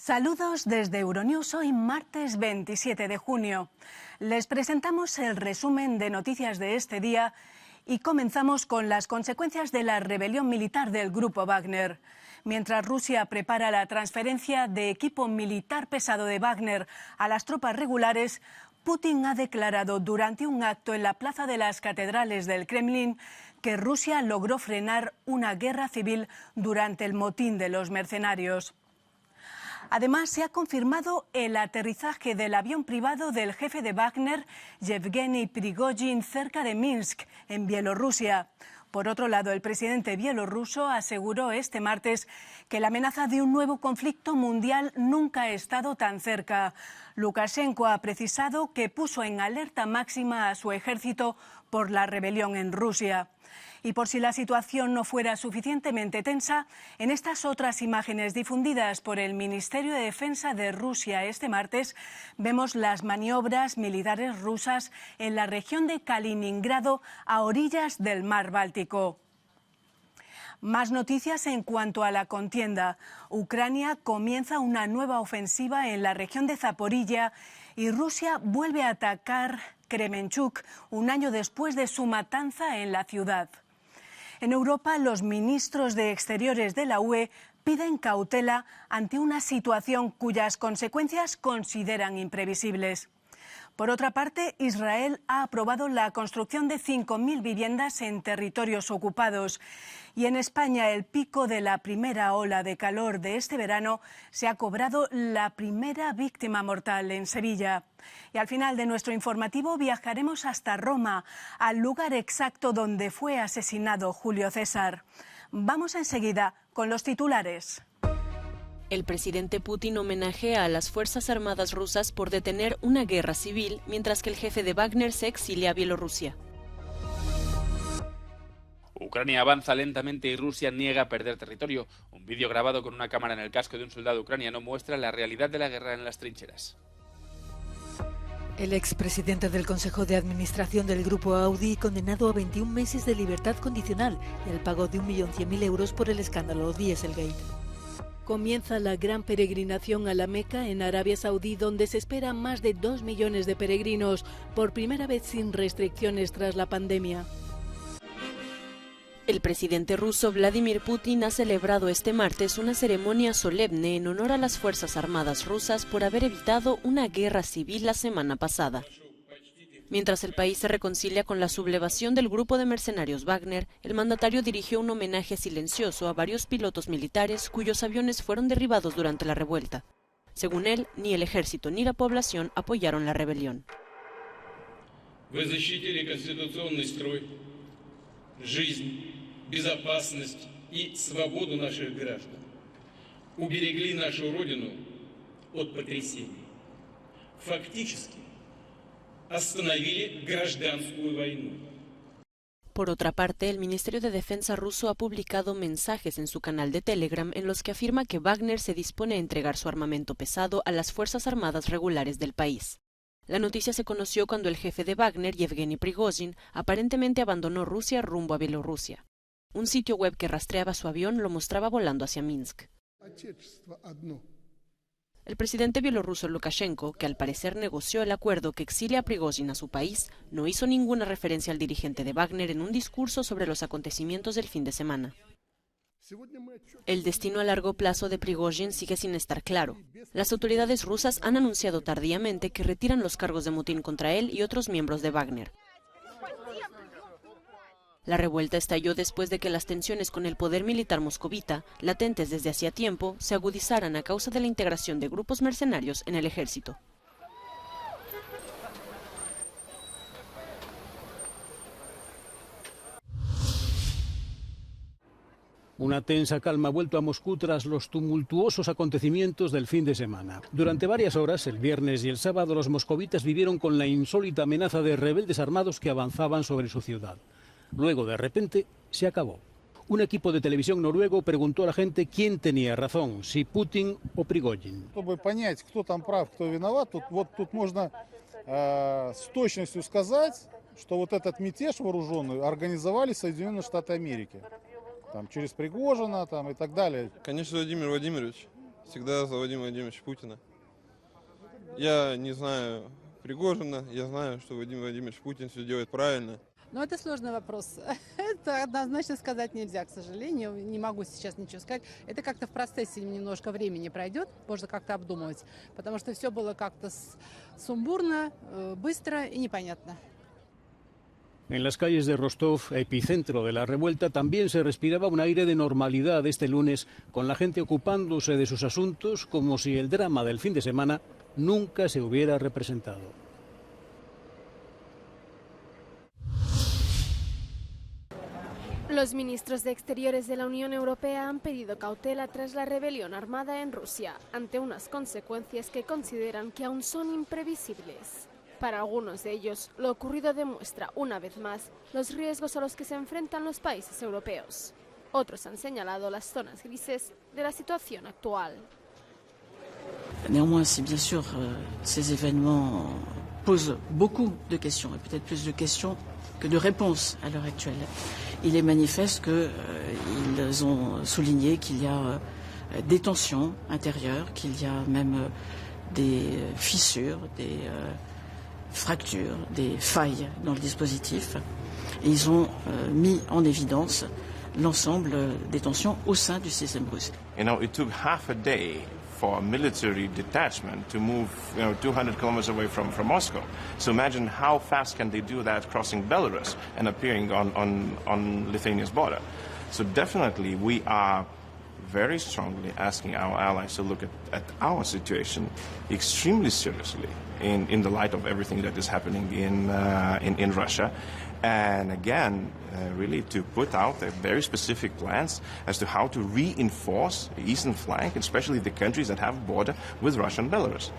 Saludos desde Euronews, hoy martes 27 de junio. Les presentamos el resumen de noticias de este día y comenzamos con las consecuencias de la rebelión militar del grupo Wagner. Mientras Rusia prepara la transferencia de equipo militar pesado de Wagner a las tropas regulares, Putin ha declarado durante un acto en la Plaza de las Catedrales del Kremlin que Rusia logró frenar una guerra civil durante el motín de los mercenarios. Además, se ha confirmado el aterrizaje del avión privado del jefe de Wagner, Yevgeny Prigozhin, cerca de Minsk, en Bielorrusia. Por otro lado, el presidente bielorruso aseguró este martes que la amenaza de un nuevo conflicto mundial nunca ha estado tan cerca. Lukashenko ha precisado que puso en alerta máxima a su ejército por la rebelión en Rusia. Y por si la situación no fuera suficientemente tensa, en estas otras imágenes difundidas por el Ministerio de Defensa de Rusia este martes, vemos las maniobras militares rusas en la región de Kaliningrado, a orillas del mar Báltico. Más noticias en cuanto a la contienda. Ucrania comienza una nueva ofensiva en la región de Zaporilla y Rusia vuelve a atacar Kremenchuk un año después de su matanza en la ciudad. En Europa, los ministros de Exteriores de la UE piden cautela ante una situación cuyas consecuencias consideran imprevisibles. Por otra parte, Israel ha aprobado la construcción de 5.000 viviendas en territorios ocupados. Y en España, el pico de la primera ola de calor de este verano se ha cobrado la primera víctima mortal en Sevilla. Y al final de nuestro informativo viajaremos hasta Roma, al lugar exacto donde fue asesinado Julio César. Vamos enseguida con los titulares. El presidente Putin homenajea a las Fuerzas Armadas rusas por detener una guerra civil, mientras que el jefe de Wagner se exilia a Bielorrusia. Ucrania avanza lentamente y Rusia niega perder territorio. Un vídeo grabado con una cámara en el casco de un soldado ucraniano muestra la realidad de la guerra en las trincheras. El expresidente del Consejo de Administración del Grupo Audi, condenado a 21 meses de libertad condicional y al pago de 1.100.000 euros por el escándalo Dieselgate. Comienza la gran peregrinación a la Meca en Arabia Saudí, donde se esperan más de 2 millones de peregrinos, por primera vez sin restricciones tras la pandemia. El presidente ruso Vladimir Putin ha celebrado este martes una ceremonia solemne en honor a las Fuerzas Armadas rusas por haber evitado una guerra civil la semana pasada. Mientras el país se reconcilia con la sublevación del grupo de mercenarios Wagner, el mandatario dirigió un homenaje silencioso a varios pilotos militares cuyos aviones fueron derribados durante la revuelta. Según él, ni el ejército ni la población apoyaron la rebelión. Вы защитили конституционный строй, жизнь, безопасность и свободу наших граждан. Уберегли нашу Родину от потрясений. Фактически остановили гражданскую войну. Por otra parte, el Ministerio de Defensa ruso ha publicado mensajes en su canal de Telegram en los que afirma que Wagner se dispone a entregar su armamento pesado a las Fuerzas Armadas regulares del país. La noticia se conoció cuando el jefe de Wagner, Yevgeny Prigozhin, aparentemente abandonó Rusia rumbo a Bielorrusia. Un sitio web que rastreaba su avión lo mostraba volando hacia Minsk. El presidente bielorruso Lukashenko, que al parecer negoció el acuerdo que exilia a Prigozhin a su país, no hizo ninguna referencia al dirigente de Wagner en un discurso sobre los acontecimientos del fin de semana. El destino a largo plazo de Prigozhin sigue sin estar claro. Las autoridades rusas han anunciado tardíamente que retiran los cargos de motín contra él y otros miembros de Wagner. La revuelta estalló después de que las tensiones con el poder militar moscovita, latentes desde hacía tiempo, se agudizaran a causa de la integración de grupos mercenarios en el ejército. Una tensa calma ha vuelto a Moscú tras los tumultuosos acontecimientos del fin de semana. Durante varias horas, el viernes y el sábado, los moscovitas vivieron con la insólita amenaza de rebeldes armados que avanzaban sobre su ciudad. Luego, de repente, se acabó. Un equipo de televisión noruego preguntó a la gente quién tenía razón, si Putin o Prigozhin. Чтобы понять, кто там прав, кто виноват, тут можно с точностью сказать, что вот этот мятеж вооруженный организовали Соединенные Штаты Америки. Там, через Пригожина там, и так далее. Конечно, Владимир Владимирович. всегда за Владимира Владимировича Путина. Я не знаю Пригожина, я знаю, что Владимир Владимирович Путин все делает правильно. Ну, это сложный вопрос. Это однозначно сказать нельзя, к сожалению. Не могу сейчас ничего сказать. Это как-то в процессе немножко времени пройдет, можно как-то обдумывать. Потому что все было как-то сумбурно, быстро и непонятно. En las calles de Rostov, epicentro de la revuelta, también se respiraba un aire de normalidad este lunes, con la gente ocupándose de sus asuntos como si el drama del fin de semana nunca se hubiera representado. Los ministros de Exteriores de la Unión Europea han pedido cautela tras la rebelión armada en Rusia, ante unas consecuencias que consideran que aún son imprevisibles. Para algunos de ellos, lo ocurrido demuestra una vez más los riesgos a los que se enfrentan los países europeos. Otros han señalado las zonas grises de la situación actual. Néanmoins, si bien sûr ces événements posent beaucoup de questions, et peut-être plus de questions que de réponses à l'heure actuelle, il est manifeste qu'ils ont souligné qu'il y a des tensions intérieures, qu'il y a même des fissures, des fractures, des failles dans le dispositif. Et ils ont mis en évidence l'ensemble des tensions au sein du système russe. You know, it took half a day for a military detachment to move 200 kilometers away from Moscow. So imagine how fast can they do that crossing Belarus and appearing on Lithuania's border. So definitely we are very strongly asking our allies to look at our situation extremely seriously in the light of everything that is happening in Russia. And again, really to put out very specific plans as to how to reinforce the eastern flank, especially the countries that have a border with Russia and Belarus.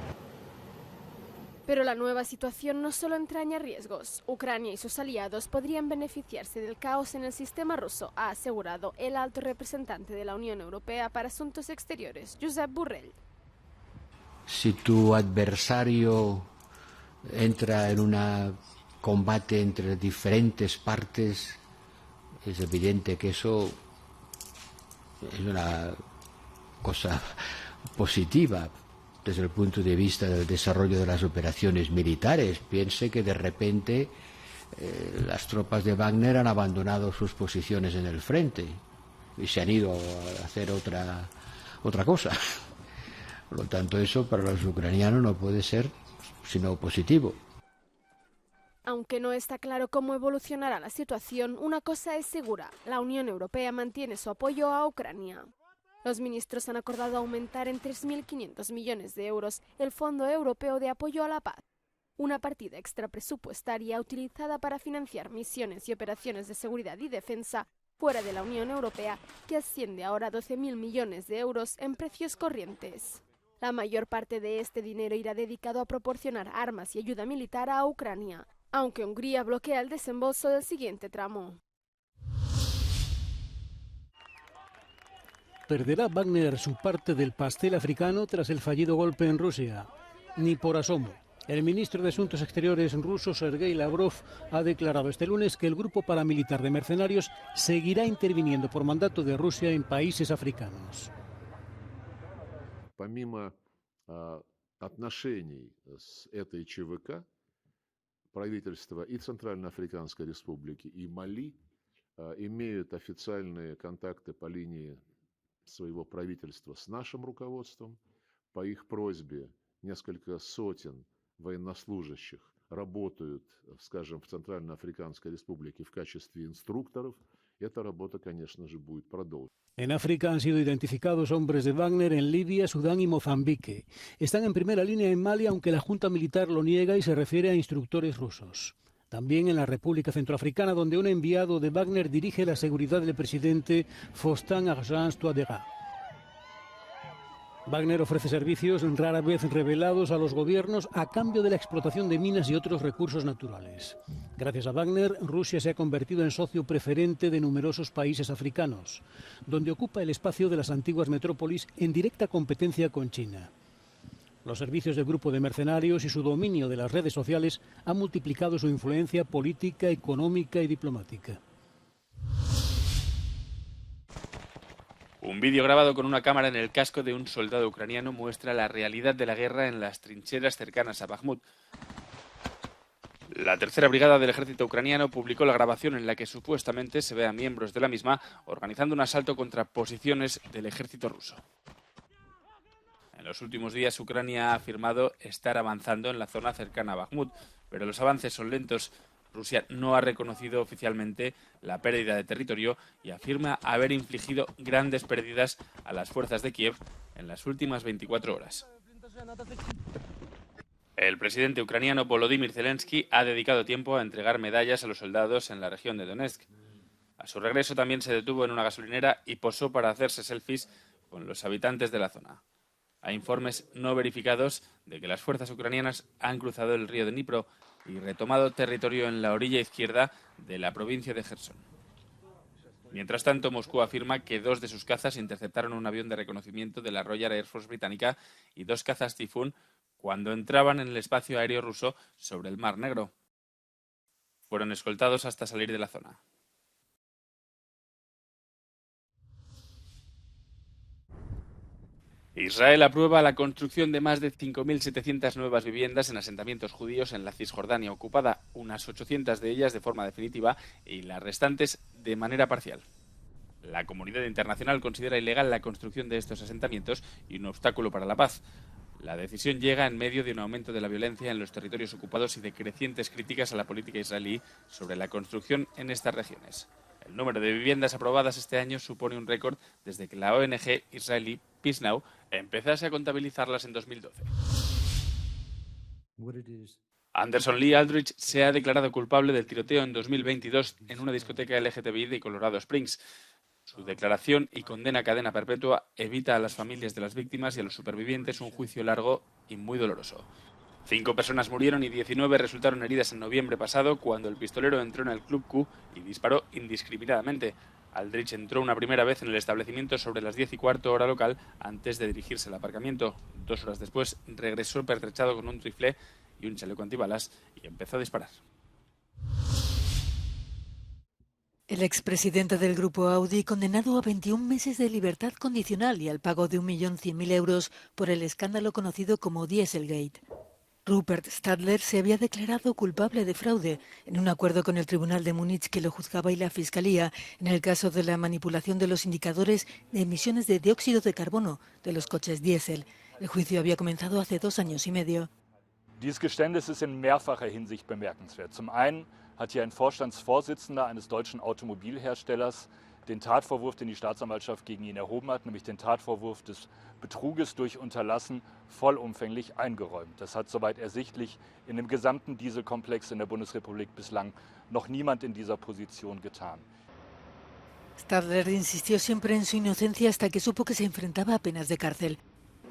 Pero la nueva situación no solo entraña riesgos. Ucrania y sus aliados podrían beneficiarse del caos en el sistema ruso, ha asegurado el alto representante de la Unión Europea para Asuntos Exteriores, Josep Borrell. Si tu adversario entra en un combate entre diferentes partes, es evidente que eso es una cosa positiva desde el punto de vista del desarrollo de las operaciones militares. Piense que de repente las tropas de Wagner han abandonado sus posiciones en el frente y se han ido a hacer otra cosa. Por lo tanto, eso para los ucranianos no puede ser sino positivo. Aunque no está claro cómo evolucionará la situación, una cosa es segura: la Unión Europea mantiene su apoyo a Ucrania. Los ministros han acordado aumentar en 3.500 millones de euros el Fondo Europeo de Apoyo a la Paz, una partida extrapresupuestaria utilizada para financiar misiones y operaciones de seguridad y defensa fuera de la Unión Europea, que asciende ahora a 12.000 millones de euros en precios corrientes. La mayor parte de este dinero irá dedicado a proporcionar armas y ayuda militar a Ucrania, aunque Hungría bloquea el desembolso del siguiente tramo. ¿Perderá Wagner su parte del pastel africano tras el fallido golpe en Rusia? Ni por asomo. El ministro de Asuntos Exteriores ruso, Sergei Lavrov, ha declarado este lunes que el grupo paramilitar de mercenarios seguirá interviniendo por mandato de Rusia en países africanos. Помимо отношений с этой ЧВК, правительства и Центральноафриканской Республики, и Мали имеют официальные контакты по линии своего правительства с нашим руководством. По их просьбе несколько сотен военнослужащих работают, скажем, в Центральноафриканской Республике в качестве инструкторов. Эта работа, конечно же, будет продолжена. En África han sido identificados hombres de Wagner en Libia, Sudán y Mozambique. Están en primera línea en Mali, aunque la Junta Militar lo niega y se refiere a instructores rusos. También en la República Centroafricana, donde un enviado de Wagner dirige la seguridad del presidente Faustin-Archange Touadéra. Wagner ofrece servicios rara vez revelados a los gobiernos a cambio de la explotación de minas y otros recursos naturales. Gracias a Wagner, Rusia se ha convertido en socio preferente de numerosos países africanos, donde ocupa el espacio de las antiguas metrópolis en directa competencia con China. Los servicios del grupo de mercenarios y su dominio de las redes sociales han multiplicado su influencia política, económica y diplomática. Un vídeo grabado con una cámara en el casco de un soldado ucraniano muestra la realidad de la guerra en las trincheras cercanas a Bakhmut. La tercera brigada del ejército ucraniano publicó la grabación en la que supuestamente se ve a miembros de la misma organizando un asalto contra posiciones del ejército ruso. En los últimos días Ucrania ha afirmado estar avanzando en la zona cercana a Bakhmut, pero los avances son lentos. Rusia no ha reconocido oficialmente la pérdida de territorio y afirma haber infligido grandes pérdidas a las fuerzas de Kiev en las últimas 24 horas. El presidente ucraniano Volodymyr Zelensky ha dedicado tiempo a entregar medallas a los soldados en la región de Donetsk. A su regreso también se detuvo en una gasolinera y posó para hacerse selfies con los habitantes de la zona. Hay informes no verificados de que las fuerzas ucranianas han cruzado el río Dnipro y retomado territorio en la orilla izquierda de la provincia de Gerson. Mientras tanto, Moscú afirma que 2 de sus cazas interceptaron un avión de reconocimiento de la Royal Air Force británica y 2 cazas Typhoon cuando entraban en el espacio aéreo ruso sobre el Mar Negro. Fueron escoltados hasta salir de la zona. Israel aprueba la construcción de más de 5.700 nuevas viviendas en asentamientos judíos en la Cisjordania ocupada, unas 800 de ellas de forma definitiva y las restantes de manera parcial. La comunidad internacional considera ilegal la construcción de estos asentamientos y un obstáculo para la paz. La decisión llega en medio de un aumento de la violencia en los territorios ocupados y de crecientes críticas a la política israelí sobre la construcción en estas regiones. El número de viviendas aprobadas este año supone un récord desde que la ONG israelí Peace Now empezase a contabilizarlas en 2012. Anderson Lee Aldrich se ha declarado culpable del tiroteo en 2022 en una discoteca LGTBI de Colorado Springs. Su declaración y condena a cadena perpetua evita a las familias de las víctimas y a los supervivientes un juicio largo y muy doloroso. 5 personas murieron y 19 resultaron heridas en noviembre pasado cuando el pistolero entró en el Club Q y disparó indiscriminadamente. Aldrich entró una primera vez en el establecimiento sobre las 10:15 hora local antes de dirigirse al aparcamiento. 2 horas después regresó pertrechado con un rifle y un chaleco antibalas y empezó a disparar. El expresidente del grupo Audi, condenado a 21 meses de libertad condicional y al pago de 1.100.000 euros por el escándalo conocido como Dieselgate. Rupert Stadler se había declarado culpable de fraude en un acuerdo con el Tribunal de Múnich que lo juzgaba y la Fiscalía en el caso de la manipulación de los indicadores de emisiones de dióxido de carbono de los coches diésel. El juicio había comenzado hace 2 años y medio. Dieses Geständnis ist in mehrfacher Hinsicht bemerkenswert. Zum einen hat hier ein Vorstandsvorsitzender eines deutschen Automobilherstellers den Tatvorwurf, den die Staatsanwaltschaft gegen ihn erhoben hat, nämlich den Tatvorwurf des Betruges durch Unterlassen, vollumfänglich eingeräumt. Das hat soweit ersichtlich in dem gesamten Dieselkomplex in der Bundesrepublik bislang noch niemand in dieser Position getan. Stadler insistió siempre en su inocencia hasta que supo que se enfrentaba a penas de cárcel.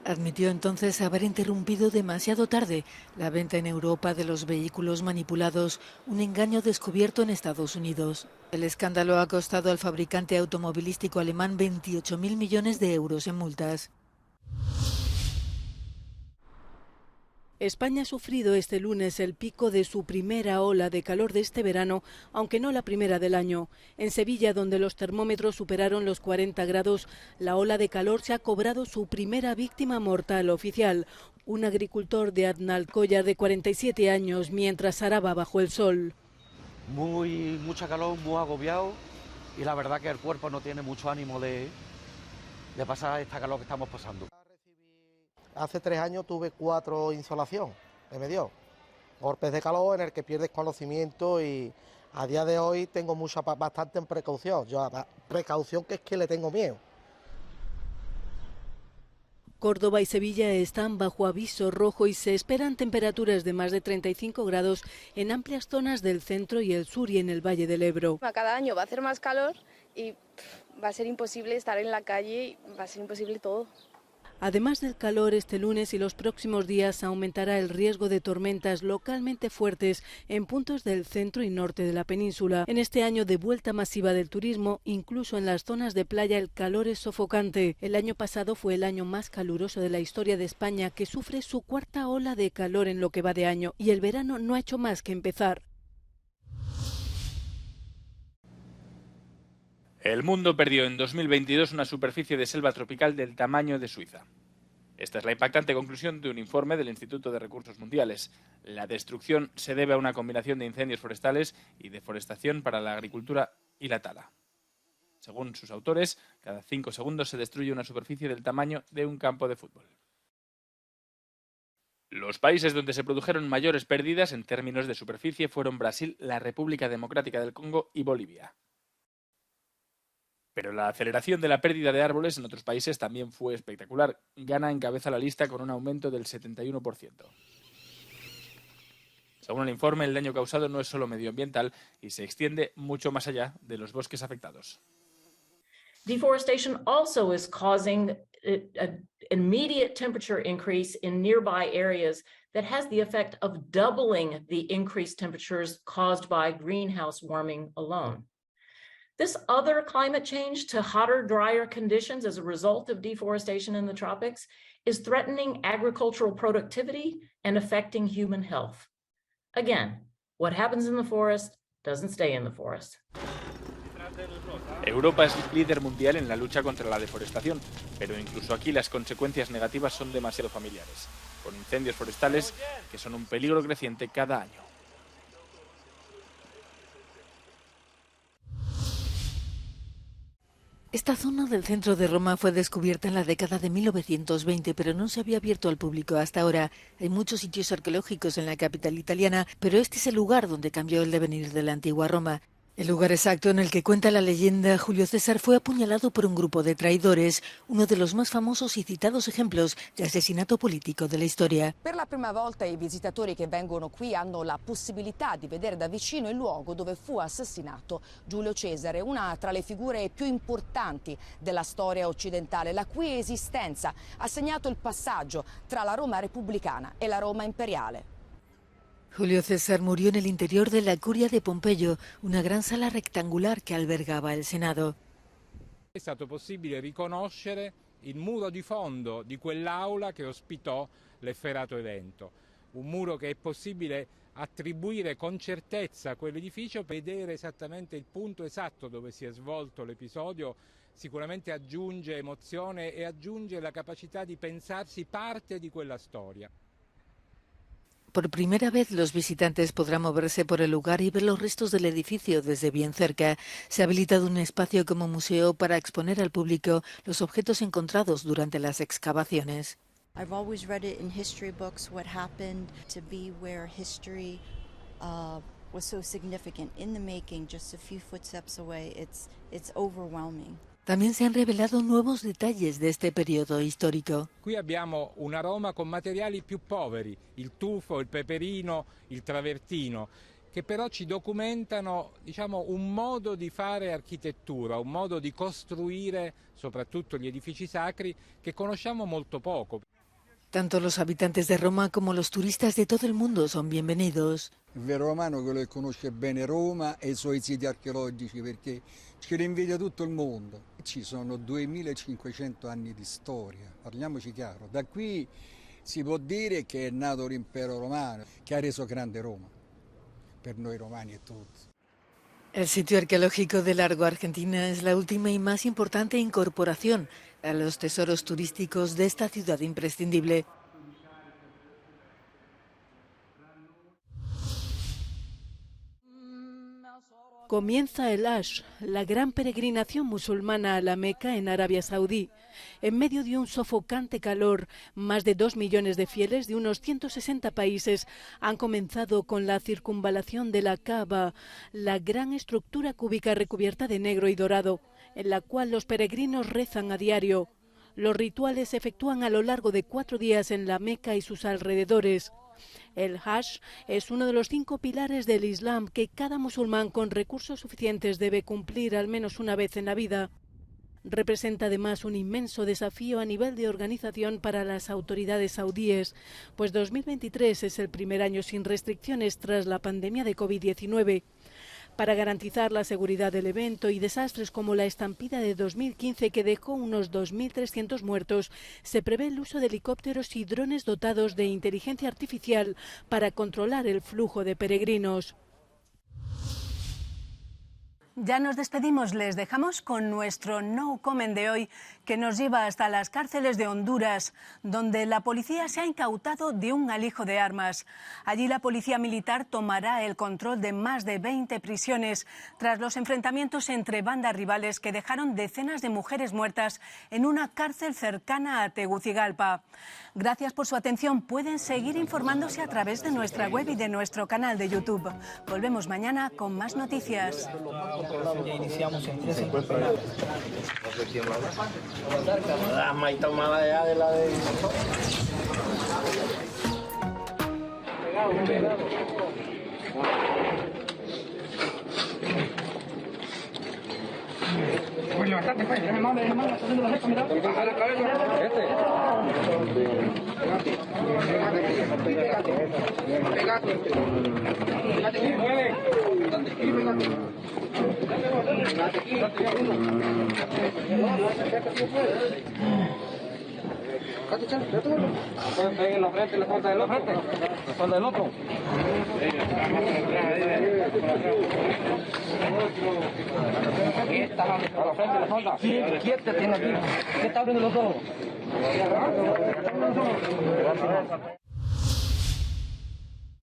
Admitió entonces haber interrumpido demasiado tarde la venta en Europa de los vehículos manipulados, un engaño descubierto en Estados Unidos. El escándalo ha costado al fabricante automovilístico alemán 28.000 millones de euros en multas. España ha sufrido este lunes el pico de su primera ola de calor de este verano, aunque no la primera del año. En Sevilla, donde los termómetros superaron los 40 grados, la ola de calor se ha cobrado su primera víctima mortal oficial, un agricultor de Aznalcóllar de 47 años, mientras araba bajo el sol. Mucha calor, muy agobiado, y la verdad que el cuerpo no tiene mucho ánimo de pasar esta calor que estamos pasando. Hace 3 años tuve 4 insolación, que me dio golpes de calor en el que pierdes conocimiento y a día de hoy tengo bastante precaución. Precaución que es que le tengo miedo. Córdoba y Sevilla están bajo aviso rojo y se esperan temperaturas de más de 35 grados en amplias zonas del centro y el sur y en el Valle del Ebro. Cada año va a hacer más calor y va a ser imposible estar en la calle, va a ser imposible todo. Además del calor, este lunes y los próximos días aumentará el riesgo de tormentas localmente fuertes en puntos del centro y norte de la península. En este año de vuelta masiva del turismo, incluso en las zonas de playa, el calor es sofocante. El año pasado fue el año más caluroso de la historia de España, que sufre su 4ª ola de calor en lo que va de año, y el verano no ha hecho más que empezar. El mundo perdió en 2022 una superficie de selva tropical del tamaño de Suiza. Esta es la impactante conclusión de un informe del Instituto de Recursos Mundiales. La destrucción se debe a una combinación de incendios forestales y deforestación para la agricultura y la tala. Según sus autores, cada 5 segundos se destruye una superficie del tamaño de un campo de fútbol. Los países donde se produjeron mayores pérdidas en términos de superficie fueron Brasil, la República Democrática del Congo y Bolivia. Pero la aceleración de la pérdida de árboles en otros países también fue espectacular. Ghana encabeza la lista con un aumento del 71%. Según el informe, el daño causado no es solo medioambiental y se extiende mucho más allá de los bosques afectados. Deforestation also is causing an immediate temperature increase in nearby areas that has the effect of doubling the increased temperatures caused by greenhouse warming alone. This other climate change to hotter, drier conditions as a result of deforestation in the tropics is threatening agricultural productivity and affecting human health. Again, what happens in the forest doesn't stay in the forest. Europa es líder mundial en la lucha contra la deforestación, pero incluso aquí las consecuencias negativas son demasiado familiares, con incendios forestales que son un peligro creciente cada año. Esta zona del centro de Roma fue descubierta en la década de 1920, pero no se había abierto al público hasta ahora. Hay muchos sitios arqueológicos en la capital italiana, pero este es el lugar donde cambió el devenir de la antigua Roma. El lugar exacto en el que cuenta la leyenda, Julio César fue apuñalado por un grupo de traidores, uno de los más famosos y citados ejemplos de asesinato político de la historia. Per la prima volta i visitatori che vengono qui hanno la possibilità di vedere da vicino il luogo dove fu assassinato Giulio Cesare, una tra le figure più importanti della storia occidentale, la cui esistenza ha segnato il passaggio tra la Roma repubblicana e la Roma imperiale. Julio César murió en el interior de la Curia de Pompeyo, una gran sala rectangular que albergaba el Senado. È stato possibile riconoscere il muro di fondo di quell'aula che ospitò l'efferato evento, un muro che è possibile attribuire con certezza a quell'edificio, vedere esattamente il punto esatto dove si è svolto l'episodio, sicuramente aggiunge emozione e aggiunge la capacità di pensarsi parte di quella storia. Por primera vez los visitantes podrán moverse por el lugar y ver los restos del edificio desde bien cerca. Se ha habilitado un espacio como museo para exponer al público los objetos encontrados durante las excavaciones. I've always read it in history books what happened to be where history was so significant in the making, just a few footsteps away. It's overwhelming. También se han revelado nuevos detalles de este periodo histórico. Qui abbiamo una Roma con materiali più poveri, il tufo, il peperino, il travertino, che però ci documentano, diciamo, un modo di fare architettura, un modo di costruire soprattutto gli edifici sacri che conosciamo molto poco. Tanto los habitantes de Roma como los turistas de todo el mundo son bienvenidos. Il vero romano è quello che conosce bene Roma e i suoi siti archeologici, perché ce li invidia tutto il mondo. Ci sono 2500 anni di storia, parliamoci chiaro. Da qui si può dire che è nato l'impero romano, che ha reso grande Roma, per noi romani e tutti. El sitio arqueológico de Largo Argentina es la última y más importante incorporación a los tesoros turísticos de esta ciudad imprescindible. Comienza el Hajj, la gran peregrinación musulmana a la Meca en Arabia Saudí. En medio de un sofocante calor, más de 2 millones de fieles de unos 160 países han comenzado con la circunvalación de la Kaaba, la gran estructura cúbica recubierta de negro y dorado, en la cual los peregrinos rezan a diario. Los rituales se efectúan a lo largo de 4 días en la Meca y sus alrededores. El Hajj es uno de los 5 pilares del Islam que cada musulmán con recursos suficientes debe cumplir al menos una vez en la vida. Representa además un inmenso desafío a nivel de organización para las autoridades saudíes, pues 2023 es el primer año sin restricciones tras la pandemia de COVID-19. Para garantizar la seguridad del evento y desastres como la estampida de 2015 que dejó unos 2.300 muertos, se prevé el uso de helicópteros y drones dotados de inteligencia artificial para controlar el flujo de peregrinos. Ya nos despedimos, les dejamos con nuestro No Comment de hoy, que nos lleva hasta las cárceles de Honduras, donde la policía se ha incautado de un alijo de armas. Allí la policía militar tomará el control de más de 20 prisiones, tras los enfrentamientos entre bandas rivales que dejaron decenas de mujeres muertas en una cárcel cercana a Tegucigalpa. Gracias por su atención. Pueden seguir informándose a través de nuestra web y de nuestro canal de YouTube. Volvemos mañana con más noticias. Ya iniciamos en 13 penales. No sé quién va a dar. Más tomada ya de la de... Pues levantate, pues. Déjame más, está haciendo la jefa, mira. A la cabeza. Pegate. Mueve. Peguen la frente, la falta del otro. La falta del otro. Aquí está, a la frente, la falta. ¿Quién te tiene aquí? ¿Qué está abriendo los ojos?